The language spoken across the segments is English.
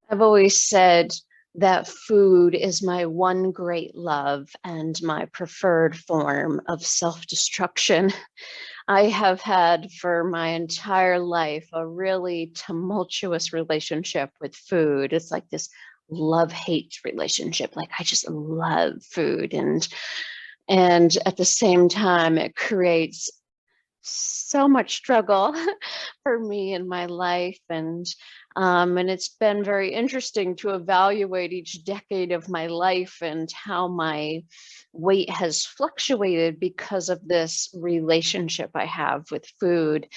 I've always said that food is my one great love and my preferred form of self-destruction. I have had for my entire life a really tumultuous relationship with food. It's like this love-hate relationship. Like I just love food and at the same time it creates so much struggle for me in my life, and it's been very interesting to evaluate each decade of my life and how my weight has fluctuated because of this relationship I have with food.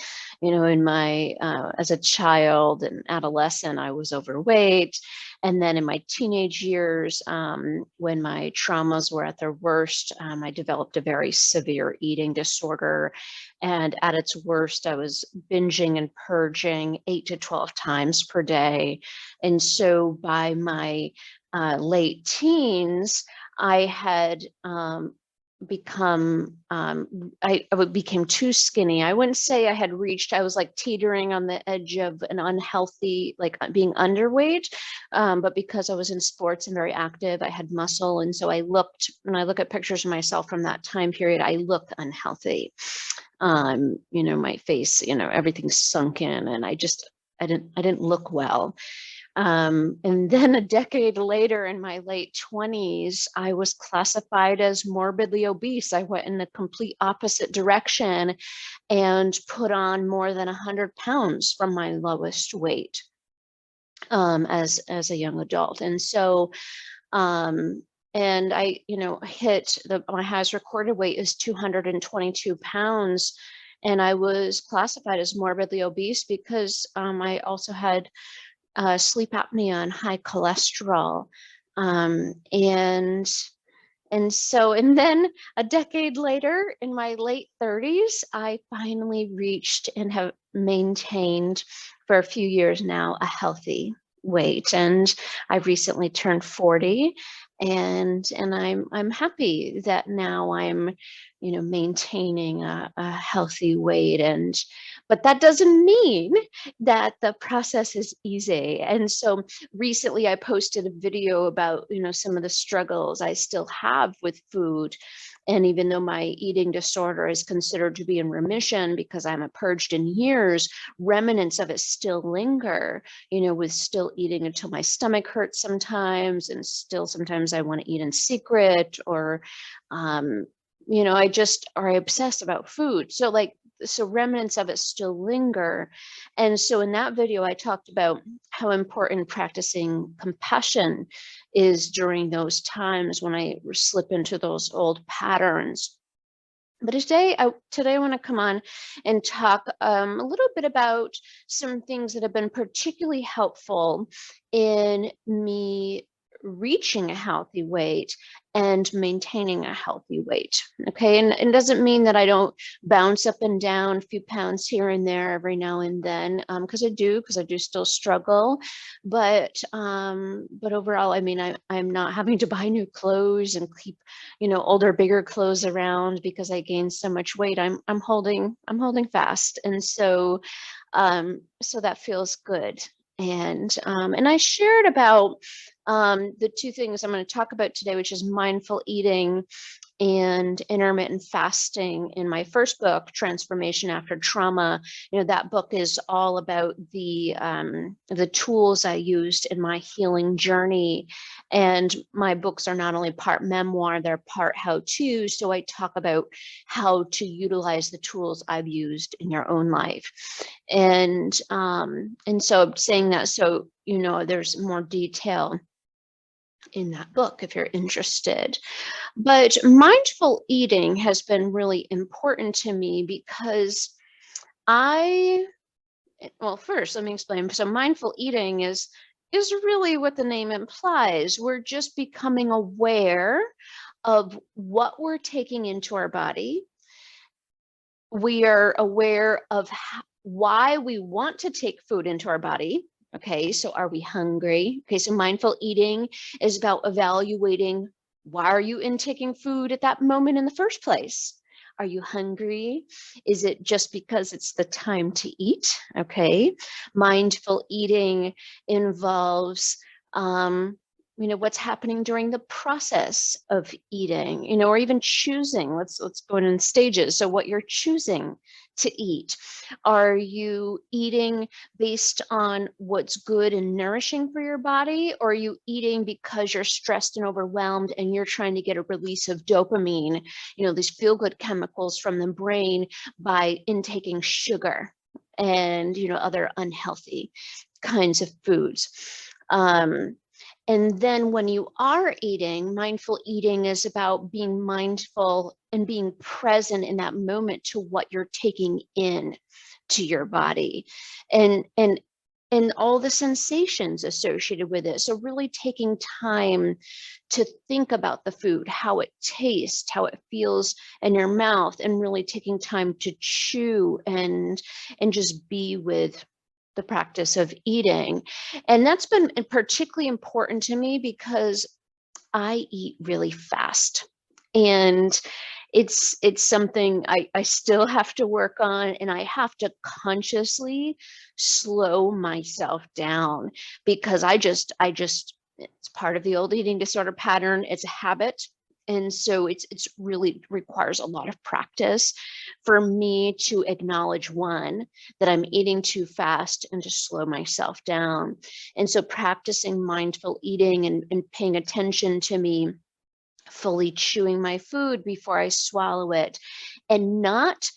You know, in my as a child and adolescent, I was overweight, and then in my teenage years, when my traumas were at their worst, I developed a very severe eating disorder, and at its worst, I was binging and purging 8 to 12 times per day. And so by my late teens, I had became too skinny. I wouldn't say I had reached, I was like teetering on the edge of an unhealthy, like being underweight. But because I was in sports and very active, I had muscle. And so when I look at pictures of myself from that time period, I look unhealthy. You know, my face, you know, everything's sunk in, and I didn't look well. And then a decade later, in my late 20s, I was classified as morbidly obese. I went in the complete opposite direction and put on more than 100 pounds from my lowest weight as a young adult. And so, and I, you know, my highest recorded weight is 222 pounds. And I was classified as morbidly obese because I also had sleep apnea and high cholesterol. Um, and and then a decade later, in my late 30s, I finally reached and have maintained for a few years now a healthy weight. And I recently turned 40, and I'm happy that now I'm, you know, maintaining a healthy weight. But that doesn't mean that the process is easy. And so recently I posted a video about, you know, some of the struggles I still have with food. And even though my eating disorder is considered to be in remission because I'm purged in years, remnants of it still linger, you know, with still eating until my stomach hurts sometimes, and still sometimes I want to eat in secret, or, you know, I obsess about food. So remnants of it still linger. And so in that video, I talked about how important practicing compassion is during those times when I slip into those old patterns. But today I want to come on and talk a little bit about some things that have been particularly helpful in me reaching a healthy weight and maintaining a healthy weight. Okay. And it doesn't mean that I don't bounce up and down a few pounds here and there every now and then, because I do still struggle. But overall, I mean, I'm not having to buy new clothes and keep, you know, older, bigger clothes around because I gained so much weight. I'm holding fast. And so so that feels good. And I shared about the two things I'm going to talk about today, which is mindful eating and intermittent fasting, in my first book, Transformation After Trauma. You know, that book is all about the tools I used in my healing journey. And my books are not only part memoir, they're part how-to. So I talk about how to utilize the tools I've used in your own life. And so saying that, so, you know, there's more detail in that book if you're interested. But mindful eating has been really important to me because well, first, let me explain. So mindful eating is really what the name implies. We're just becoming aware of what we're taking into our body. We are aware of why we want to take food into our body. Okay, so are we hungry? Okay, so mindful eating is about evaluating, why are you intaking food at that moment in the first place? Are you hungry? Is it just because it's the time to eat? Okay. Mindful eating involves, what's happening during the process of eating, or even choosing. Let's go in stages. So what you're choosing to eat. Are you eating based on what's good and nourishing for your body? Or are you eating because you're stressed and overwhelmed and you're trying to get a release of dopamine, these feel-good chemicals from the brain by intaking sugar and, other unhealthy kinds of foods? And then when you are eating, mindful eating is about being mindful and being present in that moment to what you're taking in to your body and all the sensations associated with it. So really taking time to think about the food, how it tastes, how it feels in your mouth, and really taking time to chew and just be with the practice of eating. And that's been particularly important to me because I eat really fast. And it's something I still have to work on, and I have to consciously slow myself down because I just it's part of the old eating disorder pattern. It's a habit. And so it's really requires a lot of practice for me to acknowledge, one, that I'm eating too fast and to slow myself down. And so practicing mindful eating and paying attention to me fully chewing my food before I swallow it, and not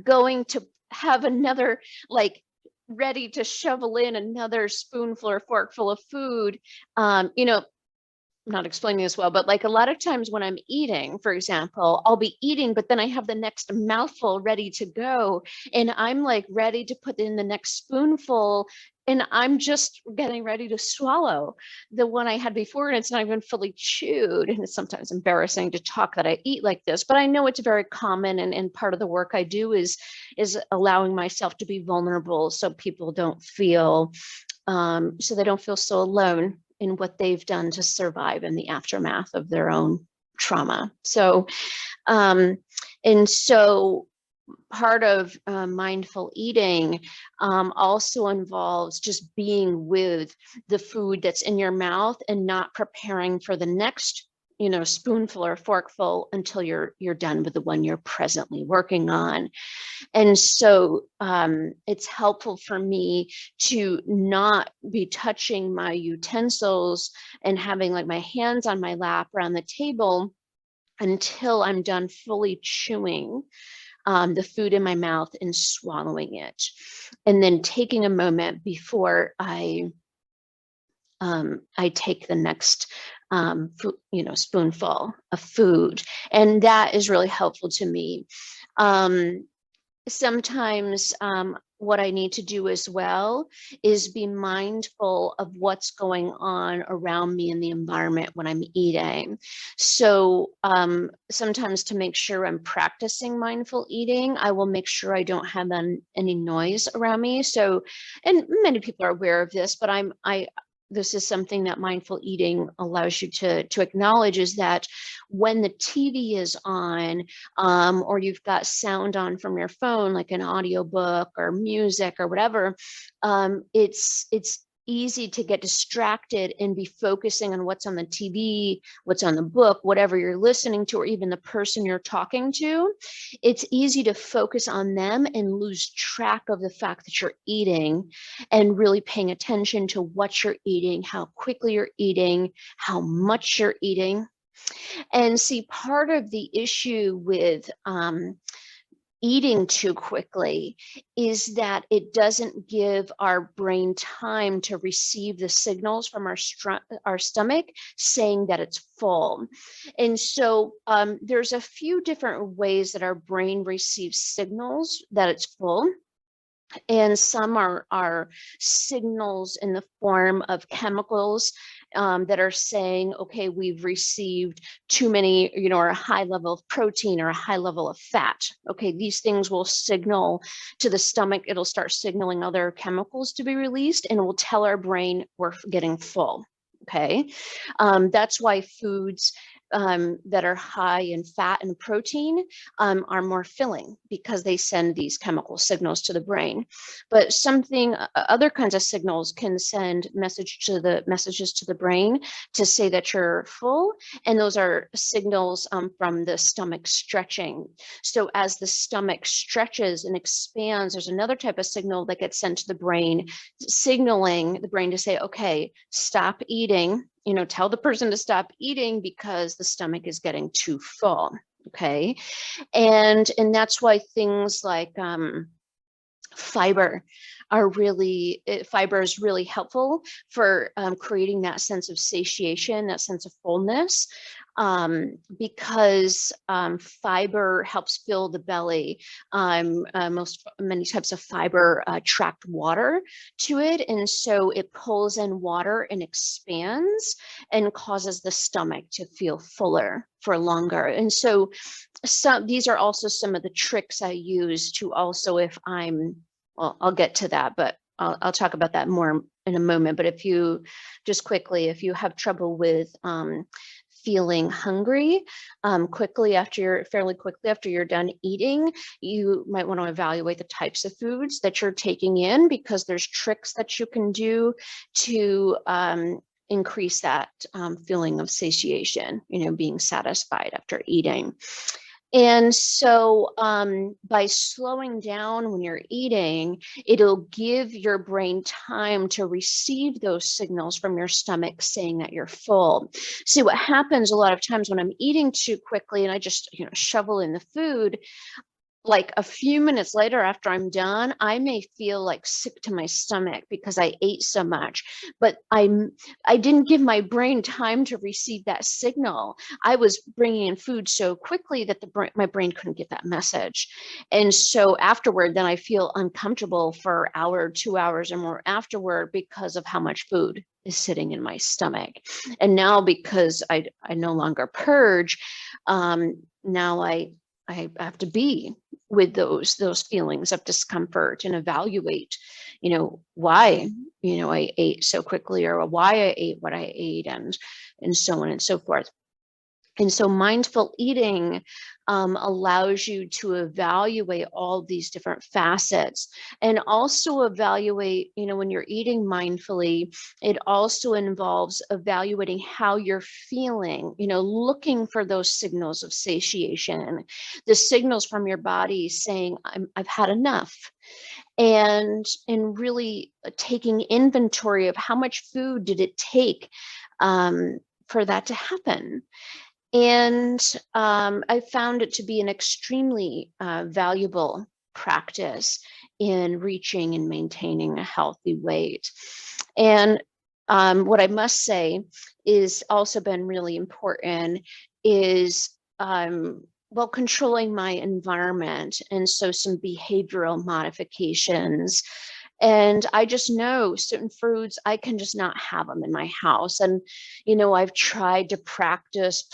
going to have another, like, ready to shovel in another spoonful or forkful of food. Not explaining this well, but like a lot of times when I'm eating, for example, I'll be eating, but then I have the next mouthful ready to go. And I'm like ready to put in the next spoonful. And I'm just getting ready to swallow the one I had before. And it's not even fully chewed. And it's sometimes embarrassing to talk that I eat like this, but I know it's very common. And part of the work I do is allowing myself to be vulnerable so people don't feel, so they don't feel so alone in what they've done to survive in the aftermath of their own trauma. So, and so part of mindful eating also involves just being with the food that's in your mouth and not preparing for the next spoonful or forkful until you're done with the one you're presently working on. And so it's helpful for me to not be touching my utensils and having like my hands on my lap around the table until I'm done fully chewing the food in my mouth and swallowing it. And then taking a moment before I take the next spoonful of food. And that is really helpful to me. Sometimes what I need to do as well is be mindful of what's going on around me in the environment when I'm eating. So sometimes to make sure I'm practicing mindful eating, I will make sure I don't have any noise around me. So, and many people are aware of this, but this is something that mindful eating allows you to acknowledge, is that when the TV is on, or you've got sound on from your phone, like an audiobook or music or whatever, it's easy to get distracted and be focusing on what's on the TV, what's on the book, whatever you're listening to, or even the person you're talking to. It's easy to focus on them and lose track of the fact that you're eating, and really paying attention to what you're eating, how quickly you're eating, how much you're eating. And see, part of the issue with eating too quickly is that it doesn't give our brain time to receive the signals from our stomach saying that it's full. And so there's a few different ways that our brain receives signals that it's full. And some are signals in the form of chemicals that are saying, okay, we've received too many, or a high level of protein or a high level of fat. Okay, these things will signal to the stomach, it'll start signaling other chemicals to be released, and it will tell our brain we're getting full. Okay, that's why foods that are high in fat and protein are more filling because they send these chemical signals to the brain. But other kinds of signals can send messages to the brain to say that you're full, and those are signals from the stomach stretching. So as the stomach stretches and expands, there's another type of signal that gets sent to the brain, signaling the brain to say, okay, stop eating, tell the person to stop eating because the stomach is getting too full. Okay. And that's why things like fiber is really helpful for creating that sense of satiation, that sense of fullness, because fiber helps fill the belly. Many types of fiber attract water to it, and so it pulls in water and expands and causes the stomach to feel fuller for longer. And so these are also some of the tricks I use to also, I'll get to that, but I'll talk about that more in a moment. But if you have trouble with feeling hungry fairly quickly after you're done eating, you might want to evaluate the types of foods that you're taking in, because there's tricks that you can do to increase that feeling of satiation, being satisfied after eating. And so by slowing down when you're eating, it'll give your brain time to receive those signals from your stomach saying that you're full. See, what happens a lot of times when I'm eating too quickly and I just, shovel in the food, like a few minutes later after I'm done, I may feel like sick to my stomach because I ate so much, but I didn't give my brain time to receive that signal. I was bringing in food so quickly that my brain couldn't get that message. And so afterward, then I feel uncomfortable for an hour, 2 hours or more afterward because of how much food is sitting in my stomach. And now, because I no longer purge, now I have to be with those feelings of discomfort and evaluate, why, I ate so quickly, or why I ate what I ate, and so on and so forth. And so mindful eating allows you to evaluate all these different facets, and also evaluate, when you're eating mindfully, it also involves evaluating how you're feeling, looking for those signals of satiation, the signals from your body saying, I've had enough. And really taking inventory of how much food did it take for that to happen. And I found it to be an extremely valuable practice in reaching and maintaining a healthy weight. And what I must say is also been really important is controlling my environment, and so some behavioral modifications. And I just know certain foods, I can just not have them in my house. And, I've tried to practice,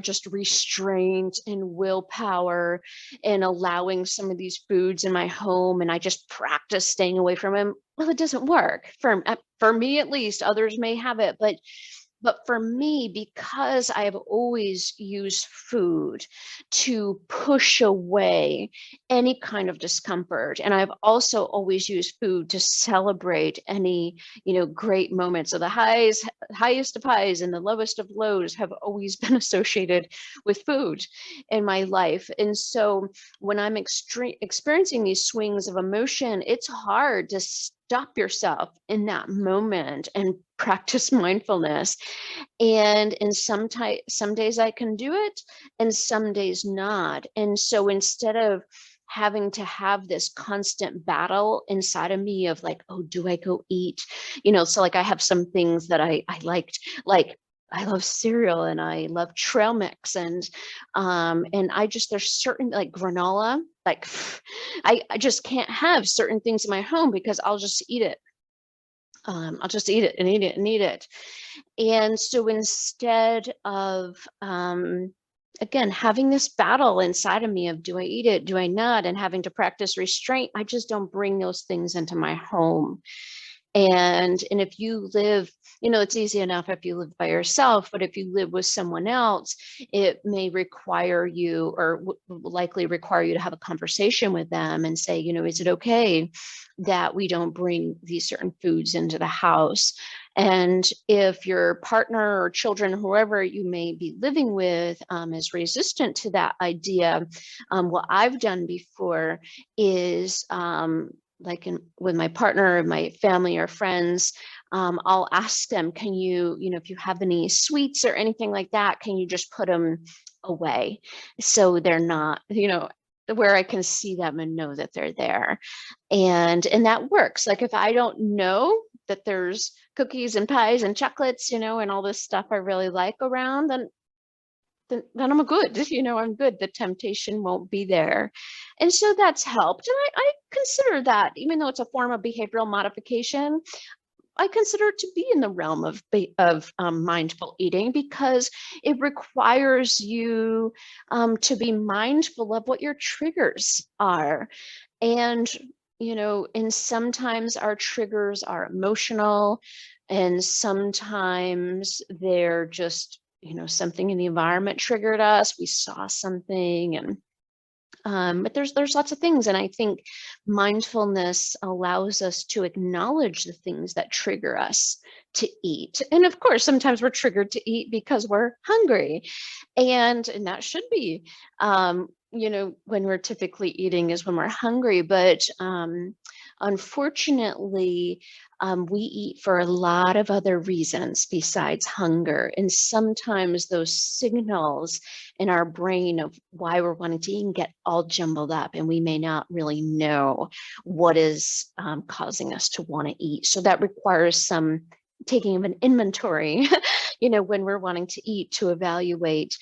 just restraint and willpower and allowing some of these foods in my home. And I just practice staying away from them. Well, it doesn't work for me, at least. Others may have it, but for me, because I have always used food to push away any kind of discomfort, and I've also always used food to celebrate any, great moments. So the highest of highs and the lowest of lows have always been associated with food in my life. And so when I'm experiencing these swings of emotion, it's hard to stop yourself in that moment and practice mindfulness. And some days I can do it, and some days not. And so instead of having to have this constant battle inside of me of like, oh, do I go eat? So like I have some things that I liked, like I love cereal and I love trail mix, and there's certain, like granola, like I just can't have certain things in my home because I'll just eat it. I'll just eat it and eat it and eat it. And so instead of, again, having this battle inside of me of, do I eat it? Do I not? And having to practice restraint, I just don't bring those things into my home. And if you live, it's easy enough if you live by yourself, but if you live with someone else, it may require you, or will likely require you, to have a conversation with them and say, is it okay that we don't bring these certain foods into the house? And if your partner or children, whoever you may be living with, is resistant to that idea, what I've done before is, like with my partner or my family or friends, I'll ask them, can you, if you have any sweets or anything like that, can you just put them away so they're not, where I can see them and know that they're there. And that works. Like if I don't know that there's cookies and pies and chocolates, and all this stuff I really like around, then I'm good. I'm good. The temptation won't be there. And so that's helped. And I consider that, even though it's a form of behavioral modification, I consider it to be in the realm of mindful eating, because it requires you to be mindful of what your triggers are. And, and sometimes our triggers are emotional, and sometimes they're just, something in the environment triggered us. We saw something, and but there's lots of things. And I think mindfulness allows us to acknowledge the things that trigger us to eat. And of course, sometimes we're triggered to eat because we're hungry. And that should be, when we're typically eating is when we're hungry. But unfortunately, we eat for a lot of other reasons besides hunger. And sometimes those signals in our brain of why we're wanting to eat get all jumbled up, and we may not really know what is causing us to want to eat. So that requires some taking of an inventory, when we're wanting to eat, to evaluate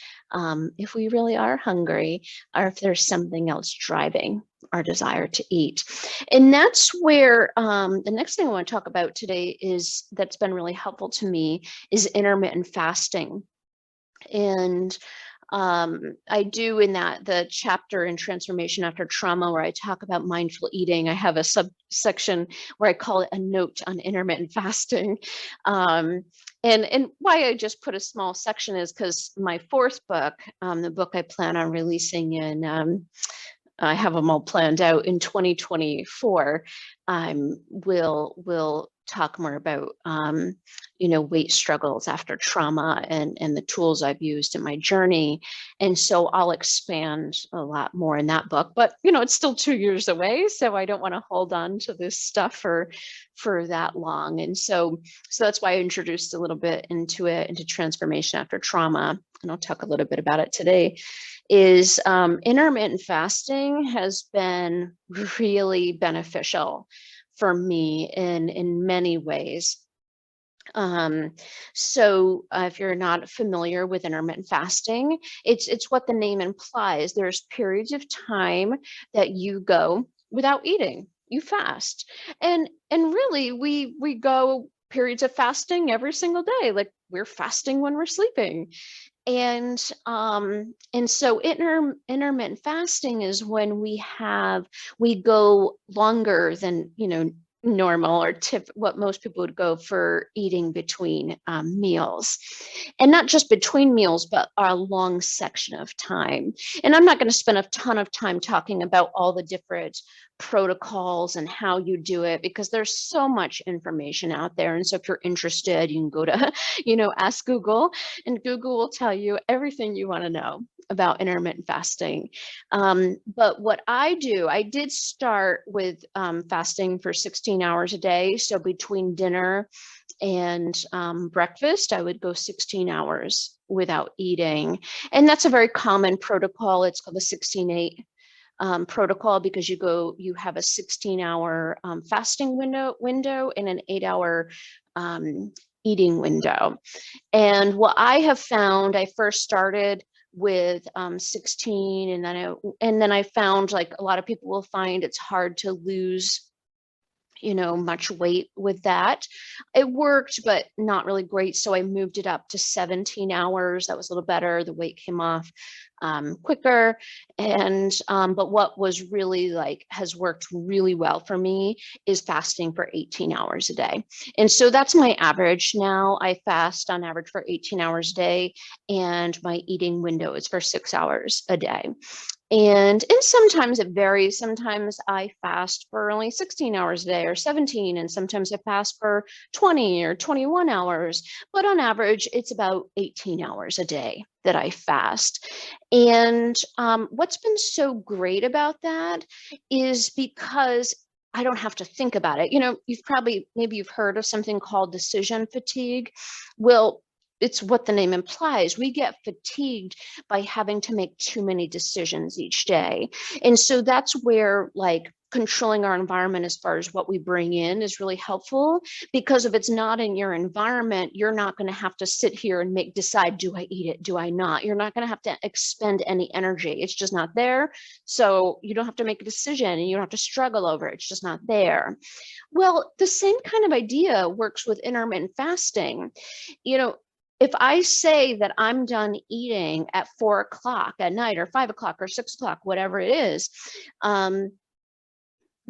if we really are hungry, or if there's something else driving our desire to eat. And that's where the next thing I want to talk about today is, that's been really helpful to me, is intermittent fasting. And I do, in the chapter in Transformation After Trauma, where I talk about mindful eating, I have a subsection where I call it a note on intermittent fasting. And why I just put a small section is because my fourth book, the book I plan on releasing in, I have them all planned out in 2024, will talk more about, weight struggles after trauma, and the tools I've used in my journey. And so I'll expand a lot more in that book, but, it's still 2 years away. So I don't want to hold on to this stuff for that long. And so that's why I introduced a little bit into Transformation After Trauma. And I'll talk a little bit about it today. Is intermittent fasting has been really beneficial for me in many ways. So if you're not familiar with intermittent fasting, it's what the name implies. There's periods of time that you go without eating, you fast. And really we go periods of fasting every single day. Like, we're fasting when we're sleeping. And so intermittent fasting is when we go longer than, normal or what most people would go for eating between meals. And not just between meals, but a long section of time. And I'm not going to spend a ton of time talking about all the different protocols and how you do it, because there's so much information out there. And so if you're interested, you can go to, ask Google, and Google will tell you everything you want to know about intermittent fasting. But what I did start with fasting for 16 hours a day. So between dinner and breakfast, I would go 16 hours without eating. And that's a very common protocol. It's called the 16-8 protocol, because you have a 16-hour fasting window and an 8-hour eating window. And what I have found, I first started with 16, and then I found, like a lot of people will find, it's hard to lose much weight with that. It worked, but not really great. So I moved it up to 17 hours. That was a little better. The weight came off quicker. And, but what was really has worked really well for me is fasting for 18 hours a day. And so that's my average now. I fast on average for 18 hours a day, and my eating window is for 6 hours a day. And sometimes it varies. Sometimes I fast for only 16 hours a day or 17, and sometimes I fast for 20 or 21 hours. But on average, it's about 18 hours a day that I fast. And what's been so great about that is because I don't have to think about it. Maybe you've heard of something called decision fatigue. Well, it's what the name implies. We get fatigued by having to make too many decisions each day. And so that's where controlling our environment as far as what we bring in is really helpful, because if it's not in your environment, you're not going to have to sit here and decide, do I eat it? Do I not? You're not going to have to expend any energy. It's just not there. So you don't have to make a decision, and you don't have to struggle over it. It's just not there. Well, the same kind of idea works with intermittent fasting. If I say that I'm done eating at 4 o'clock at night or 5 o'clock or 6 o'clock, whatever it is,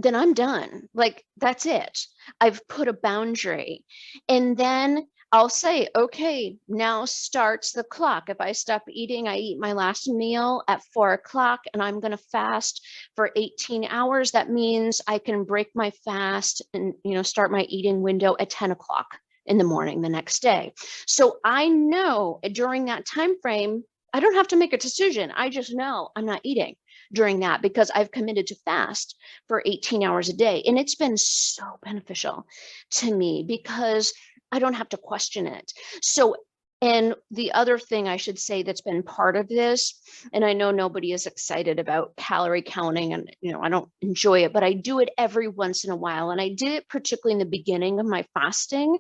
then I'm done. That's it. I've put a boundary. And then I'll say, okay, now starts the clock. If I stop eating, I eat my last meal at 4 o'clock, and I'm going to fast for 18 hours. That means I can break my fast and, start my eating window at 10 o'clock in the morning the next day. So I know during that time frame, I don't have to make a decision. I just know I'm not eating during that, because I've committed to fast for 18 hours a day. And it's been so beneficial to me because I don't have to question it. So, and the other thing I should say that's been part of this, and I know nobody is excited about calorie counting, and I don't enjoy it, but I do it every once in a while. And I did it particularly in the beginning of my fasting,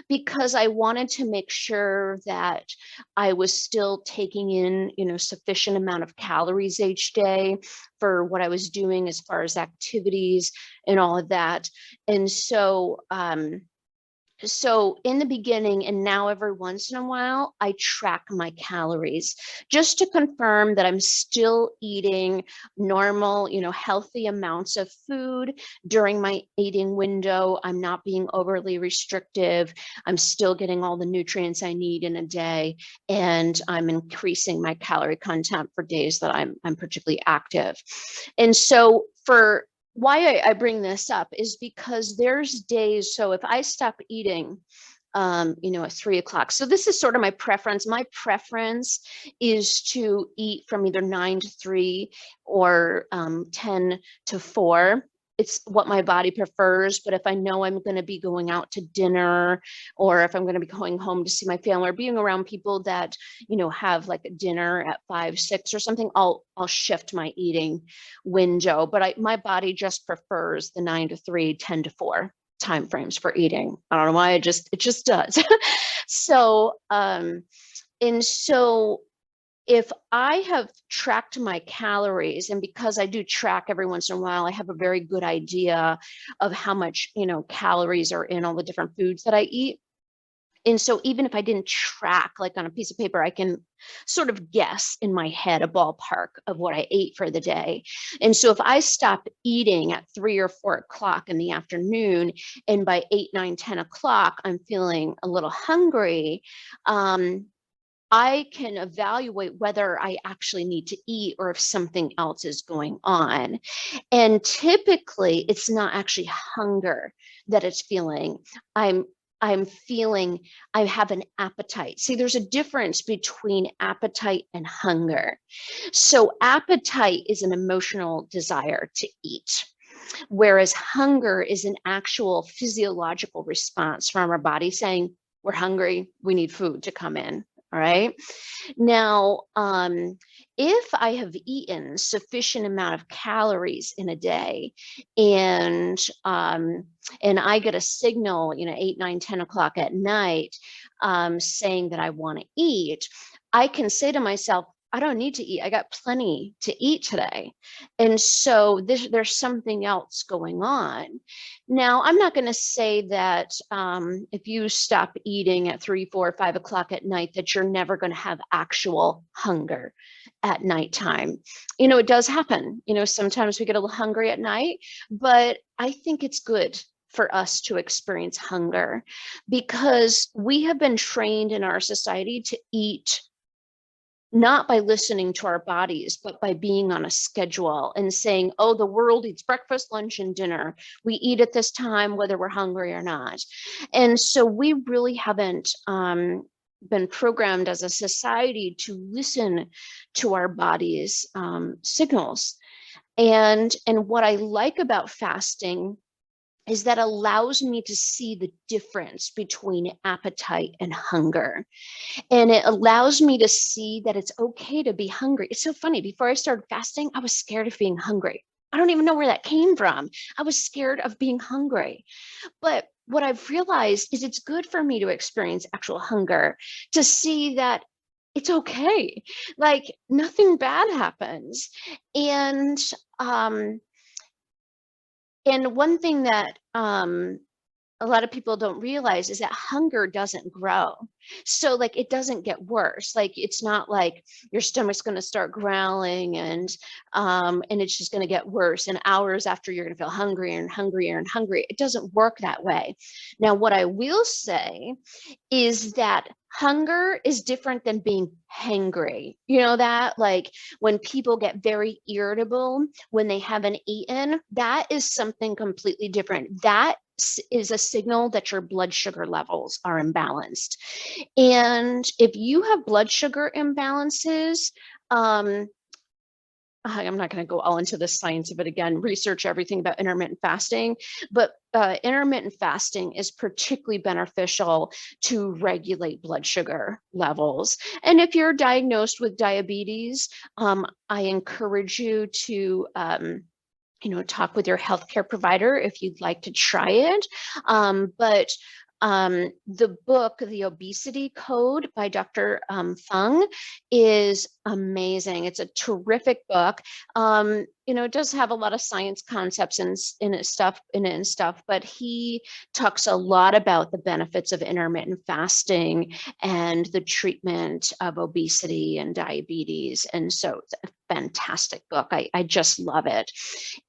because I wanted to make sure that I was still taking in, sufficient amount of calories each day for what I was doing as far as activities and all of that. And so in the beginning, and now every once in a while, I track my calories just to confirm that I'm still eating normal, healthy amounts of food during my eating window. I'm not being overly restrictive. I'm still getting all the nutrients I need in a day, and I'm increasing my calorie content for days that I'm particularly active. And so why I bring this up is because there's days, so if I stop eating, at 3 o'clock. So this is sort of my preference. My preference is to eat from either 9 to 3 or 10 to 4. It's what my body prefers. But if I know I'm going to be going out to dinner, or if I'm going to be going home to see my family, or being around people that, have a dinner at 5, 6 or something, I'll shift my eating window. But my body just prefers the 9 to 3, 10 to 4 timeframes for eating. I don't know why, it just does. So, and so if I have tracked my calories, and because I do track every once in a while, I have a very good idea of how much, calories are in all the different foods that I eat. And so even if I didn't track on a piece of paper, I can sort of guess in my head a ballpark of what I ate for the day. And so if I stop eating at 3 or 4 o'clock in the afternoon, and by 8, 9, 10 o'clock, I'm feeling a little hungry, I can evaluate whether I actually need to eat or if something else is going on. And typically it's not actually hunger that it's feeling. I'm feeling I have an appetite. See, there's a difference between appetite and hunger. So appetite is an emotional desire to eat, whereas hunger is an actual physiological response from our body saying, we're hungry, we need food to come in. All right. Now, if I have eaten sufficient amount of calories in a day, and I get a signal, 8, 9, 10 o'clock at night, saying that I want to eat, I can say to myself, I don't need to eat. I got plenty to eat today. And so there's something else going on. Now, I'm not going to say that if you stop eating at 3, 4, 5 o'clock at night, that you're never going to have actual hunger at nighttime. It does happen. Sometimes we get a little hungry at night, but I think it's good for us to experience hunger because we have been trained in our society to eat not by listening to our bodies, but by being on a schedule and saying, oh, the world eats breakfast, lunch, and dinner. We eat at this time, whether we're hungry or not. And so we really haven't been programmed as a society to listen to our body's signals. And what I like about fasting is that allows me to see the difference between appetite and hunger. And it allows me to see that it's okay to be hungry. It's so funny. Before I started fasting, I was scared of being hungry. I don't even know where that came from. I was scared of being hungry. But what I've realized is it's good for me to experience actual hunger, to see that it's okay. Like nothing bad happens. And one thing that a lot of people don't realize is that hunger doesn't grow. So like it doesn't get worse. Like it's not like your stomach's going to start growling and it's just going to get worse. And hours after you're going to feel hungrier and hungrier and hungry. It doesn't work that way. Now, what I will say is that hunger is different than being hangry. You know that? Like when people get very irritable when they haven't eaten, that is something completely different. That is a signal that your blood sugar levels are imbalanced. And if you have blood sugar imbalances, I'm not going to go all into the science of it again, research everything about intermittent fasting, but intermittent fasting is particularly beneficial to regulate blood sugar levels. And if you're diagnosed with diabetes, I encourage you to talk with your healthcare provider if you'd like to try it. But the book, The Obesity Code by Dr. Fung is amazing. It's a terrific book. It does have a lot of science concepts in it and stuff, but he talks a lot about the benefits of intermittent fasting and the treatment of obesity and diabetes. And so it's a fantastic book. I just love it.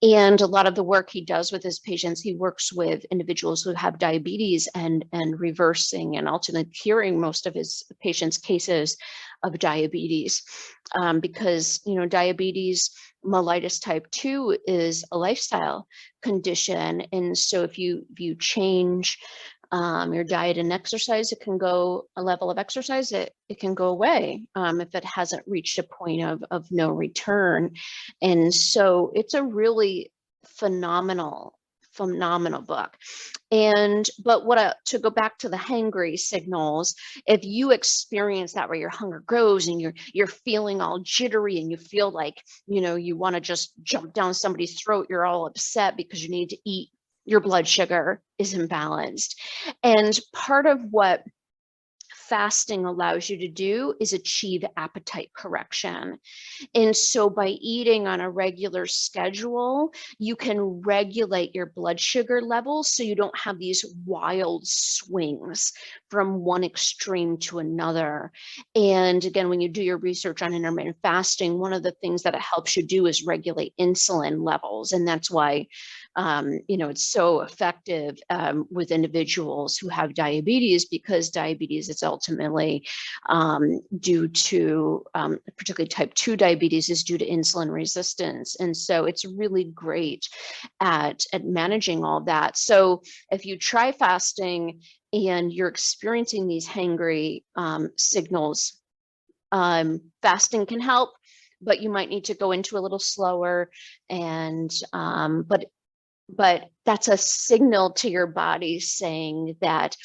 And a lot of the work he does with his patients, he works with individuals who have diabetes and reversing and ultimately curing most of his patients' cases of diabetes, because diabetes mellitus type 2 is a lifestyle condition, and so if you change your diet and exercise, it can go a level of exercise, it can go away if it hasn't reached a point of no return. And so it's a really phenomenal book. But to go back to the hangry signals, if you experience that where your hunger grows and you're feeling all jittery and you feel like you want to just jump down somebody's throat, you're all upset because you need to eat, your blood sugar is imbalanced. And part of what fasting allows you to do is achieve appetite correction. And so by eating on a regular schedule, you can regulate your blood sugar levels so you don't have these wild swings from one extreme to another. And again, when you do your research on intermittent fasting, one of the things that it helps you do is regulate insulin levels. And that's why it's so effective with individuals who have diabetes, because diabetes is ultimately due to, particularly type 2 diabetes is due to insulin resistance. And so it's really great at managing all that. So if you try fasting and you're experiencing these hangry signals, fasting can help, but you might need to go into a little slower. And but that's a signal to your body saying that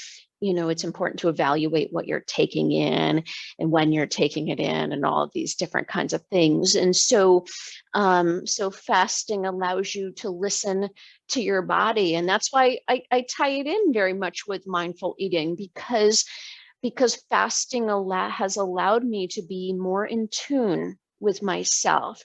it's important to evaluate what you're taking in and when you're taking it in and all of these different kinds of things. And so fasting allows you to listen to your body. And that's why I tie it in very much with mindful eating, because because fasting has allowed me to be more in tune with myself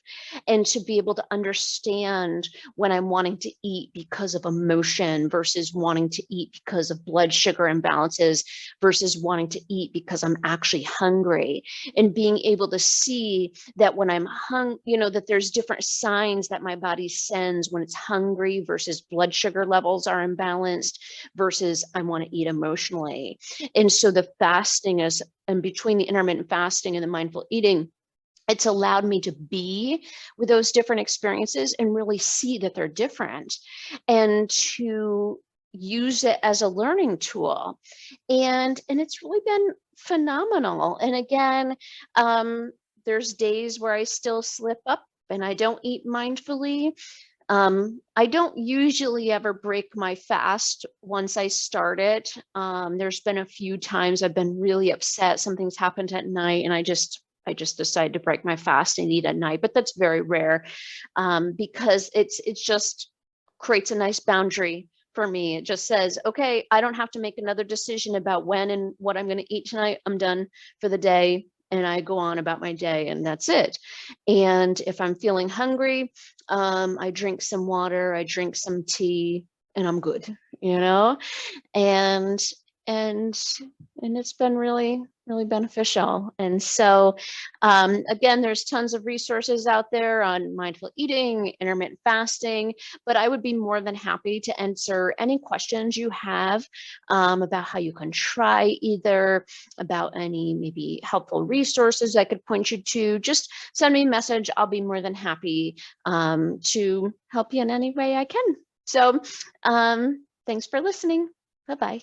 and to be able to understand when I'm wanting to eat because of emotion versus wanting to eat because of blood sugar imbalances versus wanting to eat because I'm actually hungry, and being able to see that when I'm that there's different signs that my body sends when it's hungry versus blood sugar levels are imbalanced versus I want to eat emotionally. And so the fasting is, and between the intermittent fasting and the mindful eating, it's allowed me to be with those different experiences and really see that they're different, and to use it as a learning tool. And it's really been phenomenal. And again, there's days where I still slip up and I don't eat mindfully. I don't usually ever break my fast once I start it. There's been a few times I've been really upset. Something's happened at night and I just decide to break my fast and eat at night, but that's very rare, because it's just creates a nice boundary for me. It just says, okay, I don't have to make another decision about when and what I'm going to eat tonight. I'm done for the day. And I go on about my day, and that's it. And if I'm feeling hungry, I drink some water, I drink some tea, and I'm good, you know? And and and it's been really beneficial. And so again, there's tons of resources out there on mindful eating, intermittent fasting, but I would be more than happy to answer any questions you have about how you can try either, about any maybe helpful resources I could point you to. Just send me a message. I'll be more than happy to help you in any way I can. So thanks for listening. Bye-bye.